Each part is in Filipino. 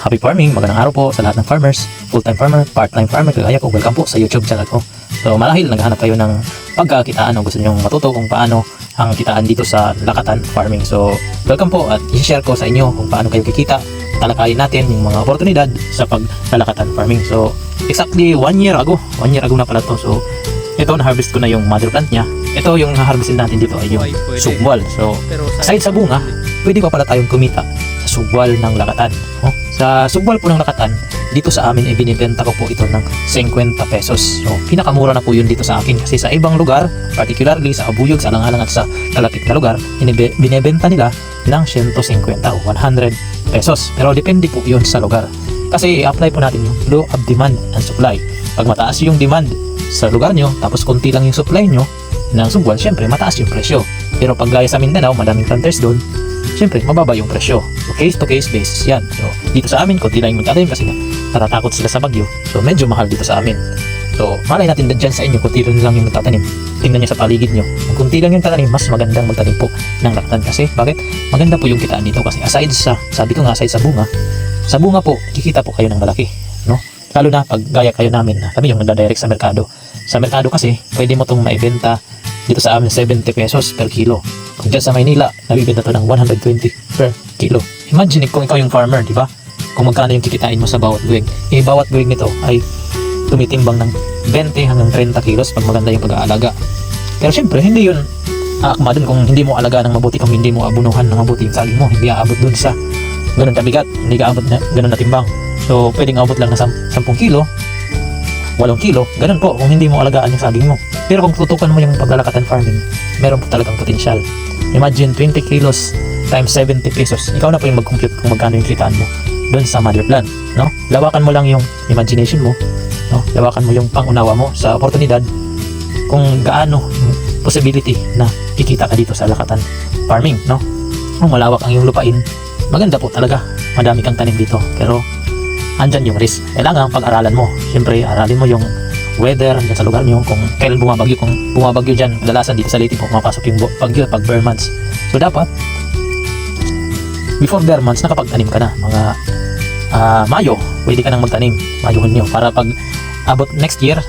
Happy farming, magandang araw po sa lahat ng farmers, full-time farmer, part-time farmer, kagaya ko. Welcome po sa YouTube channel ko. So marahil naghahanap kayo ng pagkakitaan o gusto nyo matuto kung paano ang kitaan dito sa lakatan farming. So welcome po at i-share ko sa inyo kung paano kayo kikita. Talakayin natin yung mga oportunidad sa paglalakatan farming. So exactly 1 year ago na pala to. So ito, na-harvest ko na yung mother plant niya. Ito yung harvestin natin dito ay yung sugwal. So aside sa bunga, pwede pa pala tayong kumita sa sugwal ng lakatan. Oh, sa sugwal po ng lakatan, dito sa amin ay binibenta ko po ito ng 50 pesos. So pinakamura na po yun dito sa akin kasi sa ibang lugar, particularly sa Abuyog, sa Alang-alang at sa kalapit na lugar, binibenta nila ng 150 o 100 pesos. Pero depende po yun sa lugar. Kasi i-apply po natin yung law of demand and supply. Pag mataas yung demand sa lugar nyo, tapos konti lang yung supply nyo ng sugwal, syempre mataas yung presyo. Pero pag gaya sa Mindanao, madaming planters doon, syempre mababa yung presyo. So case to case basis yan. So dito sa amin, konti lang yung magtatanim kasi natatakot sila sa bagyo. So medyo mahal dito sa amin. So malay natin dyan sa inyo, konti lang yung magtatanim. Tingnan nyo sa paligid nyo. Kung konti lang yung tatanim, mas magandang magtanim po ng laktan. Kasi bakit? Maganda po yung kitaan dito kasi aside sa, sabi ko nga, aside sa bunga po, kikita po kayo ng malaki, no? Lalo na pag gaya kayo namin, kami yung nagdadirect sa merkado. Sa merkado kasi, pwede mo itong maibenta dito sa amin 70 pesos per kilo. Kung dyan sa Maynila, nabibenta to ng 120 per kilo. Imagine kung ikaw yung farmer, di ba? Kung magkano yung kikitain mo sa bawat buwig. Bawat buwig nito ay tumitimbang ng 20 hanggang 30 kilos pag maganda yung pag-aalaga. Pero syempre, hindi yun aakma dun kung hindi mo alagaan ng mabuti, kung hindi mo abunuhan ng mabuti yung saging mo. Hindi aabot dun sa ganun kabigat, hindi ka abot na ganun na timbang. So pwedeng abot lang na 10 kilo, 8 kilo, ganun po kung hindi mo alagaan yung saging mo. Pero kung tutukan mo yung paglalakatan farming, meron po talagang potensyal. Imagine 20 kilos times 70 pesos. Ikaw na po yung mag-compute kung magkano yung kitaan mo doon sa mother plant, no? Lawakan mo lang yung imagination mo, no? Lawakan mo yung pangunawa mo sa oportunidad kung gaano yung possibility na kikita ka dito sa lakatan farming, no? Kung malawak ang iyong lupain, maganda po talaga, madami kang tanim dito, pero andyan yung risk. Kailangan pag-aralan mo. Siyempre, aralin mo yung weather dyan sa lugar nyo, kung kailan bumabagyo. Kung bumabagyo dyan, kadalasan dito sa Leyte po pumapasok yung bagyo pag bare months. So dapat before bare months nakapagtanim ka na. Mga Mayo, pwede ka nang magtanim, Mayo, Hunyo, para pag abot next year,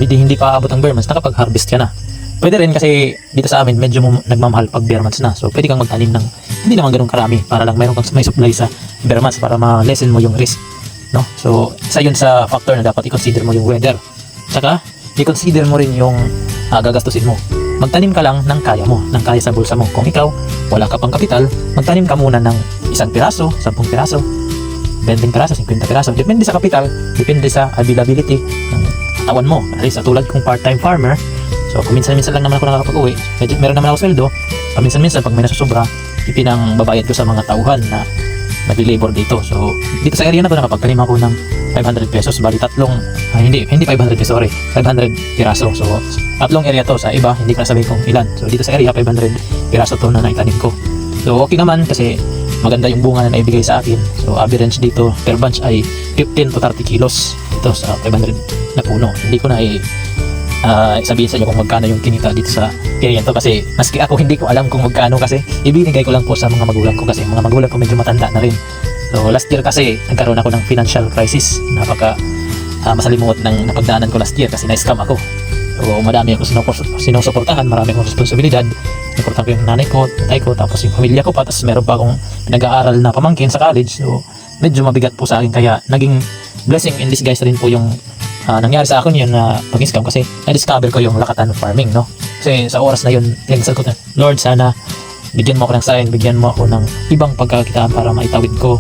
hindi pa abot ang bare months, nakapag-harvest ka na. Pwede rin kasi dito sa amin medyo nagmamahal pag bare months na. So pwede kang magtanim ng hindi naman ganoon karami para lang mayroon kang may supply sa bare months para ma-lessen mo yung risk, no? So isa yun sa factor na dapat i-consider mo yung weather. Tsaka i-consider mo rin yung gagastusin mo. Magtanim ka lang ng kaya mo, ng kaya sa bulsa mo. Kung ikaw wala ka pang kapital, magtanim ka muna ng 1 piraso, 10 piraso, 20 piraso, 50 piraso. Depende sa kapital, depende sa availability ng katawan mo. Kasi sa tulad kong part-time farmer, so kuminsan-minsan lang naman ako nakakapag-uwi. Meron naman ako sweldo. Paminsan-minsan pag may nasusobra, ipinangbabayad ko sa mga tauhan na nagli-labor dito. So dito sa area na to nakapagtanim ako ng 500 pesos, bali hindi 500 pesos, sorry, 500 piraso. So tatlong area to, sa iba hindi ko nasabi kung ilan. So dito sa area 500 piraso to na naitanim ko. So okay naman kasi maganda yung bunga na naibigay sa akin. So average dito per bunch ay 15 to 30 kilos ito sa 500 na puno. Hindi ko na sabihin sa inyo kung magkano yung kinita dito sa area to kasi maski ako hindi ko alam kung magkano kasi ibinigay ko lang po sa mga magulang ko kasi mga magulang ko medyo matanda na rin. So last year kasi nagkaroon ako ng financial crisis. Napaka masalimuot ng napagdaanan ko last year kasi na-scam ako. So madami ako sinusuportahan, marami akong responsibilidad. Importante ko yung nanay ko, tatay ko, tapos yung pamilya ko pa, tapos meron pa akong nag-aaral na pamangkin sa college. So medyo mabigat po sa akin kaya naging blessing in disguise rin po yung nangyari sa akin yun na pag-scam kasi na-discover ko yung lakatan farming, no? Kasi sa oras na yun, pinagdasal ko na, Lord, sana bigyan mo ako ng sign, bigyan mo ako ng ibang pagkakitaan para maitawid ko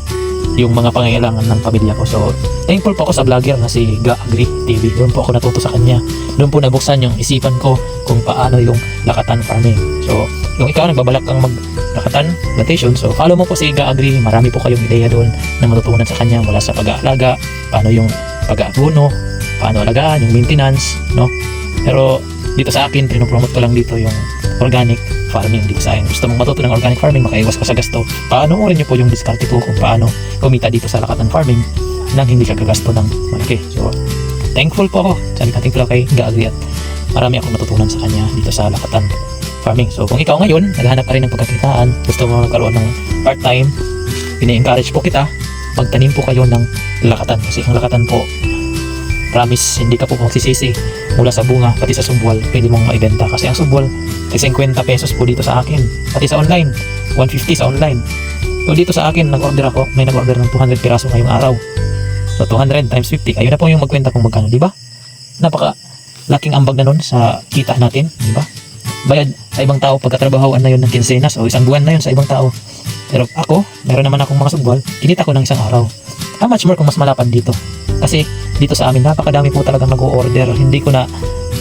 yung mga pangangailangan ng pamilya ko. So thankful po ako sa vlogger na si Ga-Agri TV. Doon po ako natuto sa kanya. Doon po nabuksan yung isipan ko kung paano yung lakatan farming. So yung ikaw nagbabalak kang mag-lakatan plantation, so follow mo po si Ga-Agri. Marami po kayong ideya doon na matutunan sa kanya mula sa pag-aalaga, paano yung pag-aabono, paano alagaan, yung maintenance, no? Pero dito sa akin, pinopromote ko lang dito yung organic farming dito sa akin. Gusto mong matuto ng organic farming, makaiwas ka sa gasto. Panoorin niyo po yung diskarte ko kung paano kumita dito sa lakatan farming nang hindi ka gagasto ng malaki. So, thankful po ako. Thankful ako kay Ga-Agri at marami akong matutunan sa kanya dito sa lakatan farming. So, kung ikaw ngayon, naghahanap ka rin ng pagkakitaan, gusto mo magkaroon ng part-time, pina-encourage po kita magtanim po kayo ng lakatan. Kasi ang lakatan po, promise, hindi ka po magsisisi mula sa bunga, pati sa subwal, pwede mong maibenta. Kasi ang subwal, ay 50 pesos po dito sa akin. Pati sa online, 150 sa online. So dito sa akin, nag-order ako, may nag-order ng 200 piraso ngayong araw. So 200 times 50, kayo na po yung magkwenta kung magkano, di ba? Napaka laking ambag na nun sa kita natin, di ba? Bayad sa ibang tao, pagkatrabahoan na yun ng kinsenas o isang buwan na yun sa ibang tao. Pero ako, meron naman akong mga subwal, kinita ko ng isang araw. How much more kung mas malapad dito? Kasi dito sa amin, napakadami po talagang nag-o-order. Hindi ko na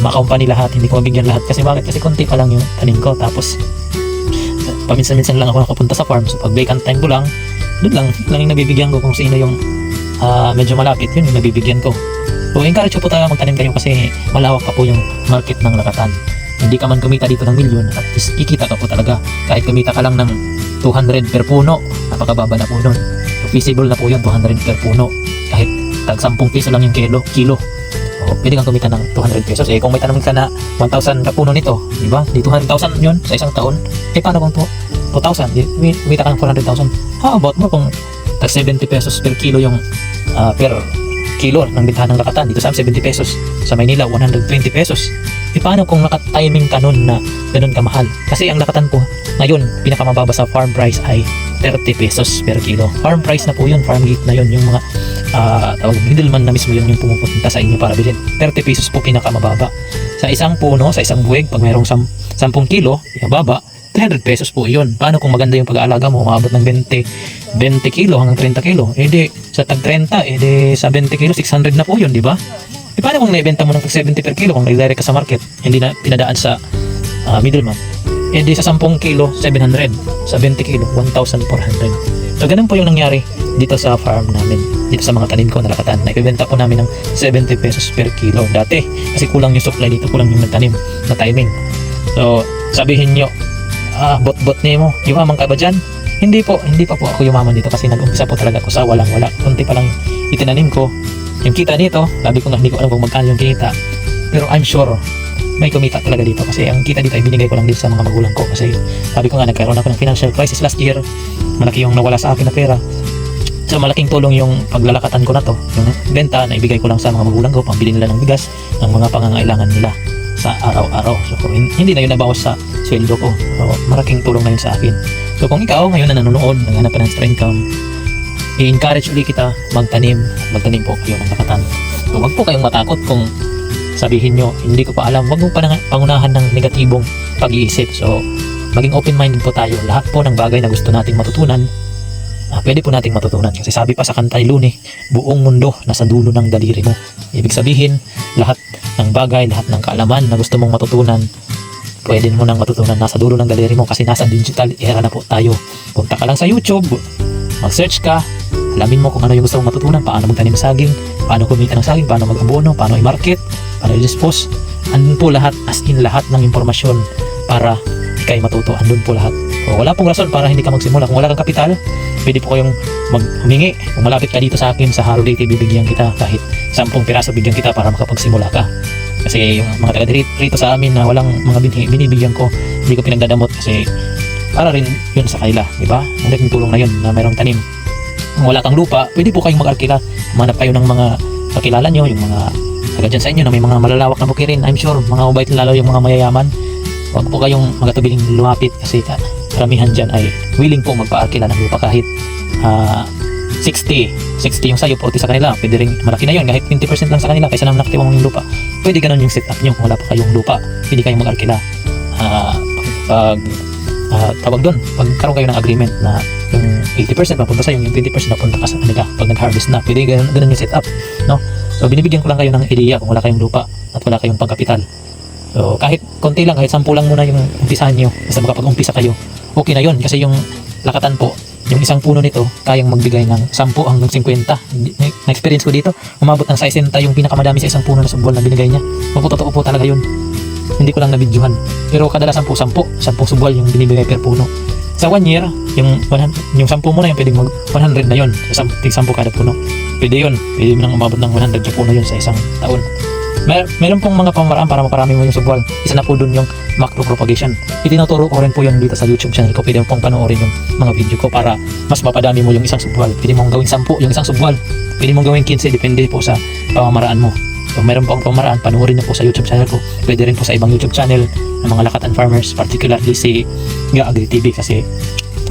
makakumpani lahat, hindi ko mabigyan lahat. Kasi bakit? Kasi konti pa lang yung tanim ko. Tapos, paminsan-minsan lang ako nakapunta sa farm. So, pag vacant time ko lang, doon lang yung nabibigyan ko kung sino yung medyo malapit, yun yung nabibigyan ko. So, encourage ko po tayo magtanim kayo kasi malawak pa po yung market ng lakatan. Hindi ka man kumita dito ng milyon, at least kikita ka po talaga. Kahit kumita ka lang ng 200 per puno, napakababa na po nun. So, feasible na po yun, 200 per puno. Kahit tag 10 piso lang yung kilo. So, pwede kang kumita ng 200 pesos. Kung may tanong ka na 1,000 ka puno nito, di ba? Di 200,000 yun sa isang taon. Paano kung 2,000? Kumita ka ng 400,000. How about mo kung tag 70 pesos per kilo yung per kilo ng bintahan ng lakatan? Dito sa 70 pesos. Sa Maynila, 120 pesos. Paano kung naka-timing ka nun na ganun kamahal? Kasi ang lakatan po, ngayon, pinakamababa sa farm price ay 30 pesos per kilo. Farm price na po yun, farm gate na yun, yung mga middleman na mismo yun yung pumupunta sa inyo para bilhin. 30 pesos po pinakamababa. Sa isang puno, sa isang buweg, pag mayroong 10 kilo, baba, 300 pesos po yun. Paano kung maganda yung pag-aalaga mo, umabot ng 20 kilo hanggang 30 kilo? Sa tag 30, sa 20 kilo, 600 na po yun, di ba? Paano kung naibenta mo ng 70 per kilo, kung nag-direct ka sa market, hindi na pinadaan sa middleman? Sa 10 kilo, 700. Sa 20 kilo, 1,400. So, ganun po yung nangyari dito sa farm namin. Dito sa mga tanim ko na lakatan. Naibibenta po namin ng 70 pesos per kilo dati. Kasi kulang yung supply dito, kulang yung nagtanim na timing. So, sabihin nyo, bot-bot niyo mo, yumaman ka ba dyan? Hindi pa po ako yumaman dito kasi nag-umpisa po talaga ako sa walang-wala. Kunti pa lang itinanim ko. Yung kita dito, sabi ko nga hindi ko alam kung magkano yung kita. Pero I'm sure may kumita talaga dito kasi ang kita dito ay binigay ko lang din sa mga magulang ko kasi sabi ko nga nagkaroon ako ng financial crisis last year. Malaki yung nawala sa akin na pera. So malaking tulong yung paglalakatan ko na to. Yung benta na ibigay ko lang sa mga magulang ko, pambili nila ng bigas, ng mga pangangailangan nila sa araw-araw. So hindi na yun nabawas sa sweldo ko. So malaking tulong na yun sa akin. So kung ikaw ngayon na nanonood, naghanap ka ng extra income, i-encourage ulit kita magtanim po kayo ng lakatan. So wag po kayong matakot kung sabihin nyo, hindi ko pa alam, wag mo pangunahan ng negatibong pag-iisip. So maging open-minded po tayo. Lahat po ng bagay na gusto nating matutunan, pwede po nating matutunan. Kasi sabi pa sa kanta ni Luni, buong mundo nasa dulo ng daliri mo. Ibig sabihin, lahat ng bagay, lahat ng kaalaman na gusto mong matutunan, pwede mo nang matutunan nasa dulo ng daliri mo kasi nasa digital era na po tayo. Punta ka lang sa YouTube, mag-search ka, alamin mo kung ano yung gusto mong matutunan, paano magtanim ng saging, paano kumita ng saging, paano mag-abono, paano i-market, paano i-dispose. Andun po lahat, as in lahat ng impormasyon para ikay matuto. Andun po lahat. O, wala pong rason para hindi ka magsimula. Kung wala kang kapital, pwede po kayong humingi. Kung malapit ka dito sa akin sa Haro Leyte, bibigyan kita kahit 10 piraso bigyan kita para makapagsimula ka. Kasi yung mga taga rito sa amin na walang mga binibigyan ko, hindi ko pinagdadamot kasi para rin yun sa kanila, di ba? Malaking tulong na yun na mayroong tanim. Kung wala kang lupa, pwede po kayong mag-arkila. Manap kayo ng mga kakilala nyo, yung mga taga dyan sa inyo na may mga malalawak na bukirin. I'm sure, mga mabait lalo yung mga mayayaman. Huwag po kayong magatubiling lumapit kasi karamihan dyan ay willing po magpa-arkila ng lupa kahit 60 yung sayo, 40 sa kanila. Pwede rin malaki na yun, kahit 20% lang sa kanila kaysa naman nakatiwa mong yung lupa. Pwede ganun yung setup nyo kung wala pa kayong lupa. Pwede kayong mag-arkila. Tawag doon, pagkaroon kayo ng agreement na yung 80% papunta sa'yo, yung 20% napunta ka sa kanila pag nag-harvest na. Pwede ganun yung setup, no? So binibigyan ko lang kayo ng ideya kung wala kayong lupa at wala kayong pangkapital. So kahit konti lang, kahit 10 lang muna yung umpisahan nyo, basta makapag-umpisa kayo, okay na yun. Kasi yung lakatan po, yung isang puno nito, kayang magbigay ng 10 hanggang 50. Na-experience ko dito, umabot ng 60 yung pinakamadami sa isang puno na subwal na binigay niya. Totoo po talaga yun. Hindi ko lang nabidyohan. Pero kadalasan po 10 subwal yung binibigay per puno. Sa 1 year, yung 10 mo na yung pwedeng mag 100 na yun. Sa 10 kada puno. Pwede yun. Pwede mo nang umabot ng 100 na puno yun sa isang taon. Meron pong mga pamaraan para maparami mo yung subwal. Isa na po dun yung macro propagation. Itinuturo ko rin po yun dito sa YouTube channel ko. Pwede mo pong panoorin yung mga video ko para mas mapadami mo yung isang subwal. Pwede mong gawing 10 yung isang subwal. Pwede mong gawing 15, depende po sa pamamaraan mo. So meron po ang pamaraan, panoorin niyo po sa YouTube channel ko. Pwede rin po sa ibang YouTube channel ng mga lakatan farmers, particularly si Agri TV, kasi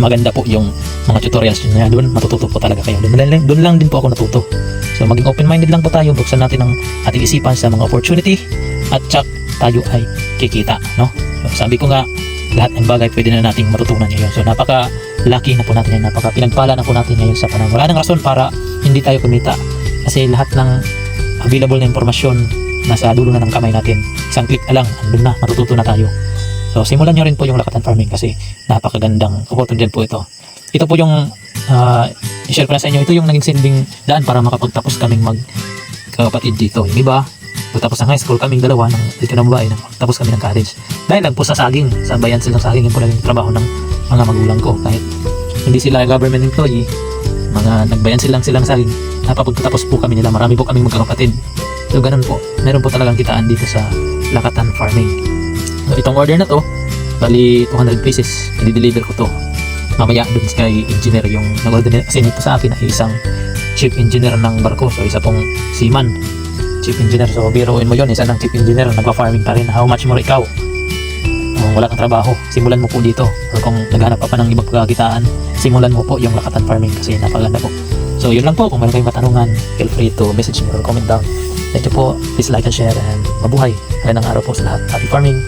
maganda po yung mga tutorials niya. Doon matututo po talaga kayo. Doon lang din po ako natuto. So maging open-minded lang po tayo, buksan natin ang ating isipan sa mga opportunity at tsak tayo ay kikita, no? So, sabi ko nga, lahat ng bagay pwede na nating matutunan ngayon. So napaka-lucky na po natin yan, napaka-pinagpala na po natin ngayon sa panahon. Wala nang rason para hindi tayo kumita kasi lahat ng available na impormasyon nasa dulo na ng kamay natin. Isang click na lang, andun na, matututo na tayo. So simulan nyo rin po yung lakatan farming kasi napakagandang opportunity po ito. Ito po yung i-share ko na sa inyo. Ito yung naging silbing daan para makapagtapos kaming magkapatid dito. Yung iba, pagtapos ng high school kaming dalawa dito ng babae, tapos kami ng college. Dahil nagpo sa saging, sa bayan silang saging, yung po naging trabaho ng mga magulang ko. Kahit hindi sila government employee, mga nagbayan silang saging, napapagtapos po kami nila. Marami po kaming magkakapatid. So ganun po. Meron po talagang kitaan dito sa lakatan farming. So itong order na to, bali 200 pieces, i-deliver ko to mamaya dun kay engineer. Yung nag-order kasi nito sa akin ay isang chief engineer ng barko, so isa pong seaman, chief engineer. So biruin mo yun, isa ng chief engineer, nagpa-farming pa rin. How much more ikaw? Wala kang trabaho, simulan mo po dito. Or kung naghanap pa ng ibang pagkakitaan, simulan mo po yung lakatan farming kasi napaganda po. So yun lang po, kung meron kayong katanungan, feel free to message me or comment down. Thank you po, please like and share, and mabuhay. Magandang araw po sa lahat. Happy farming!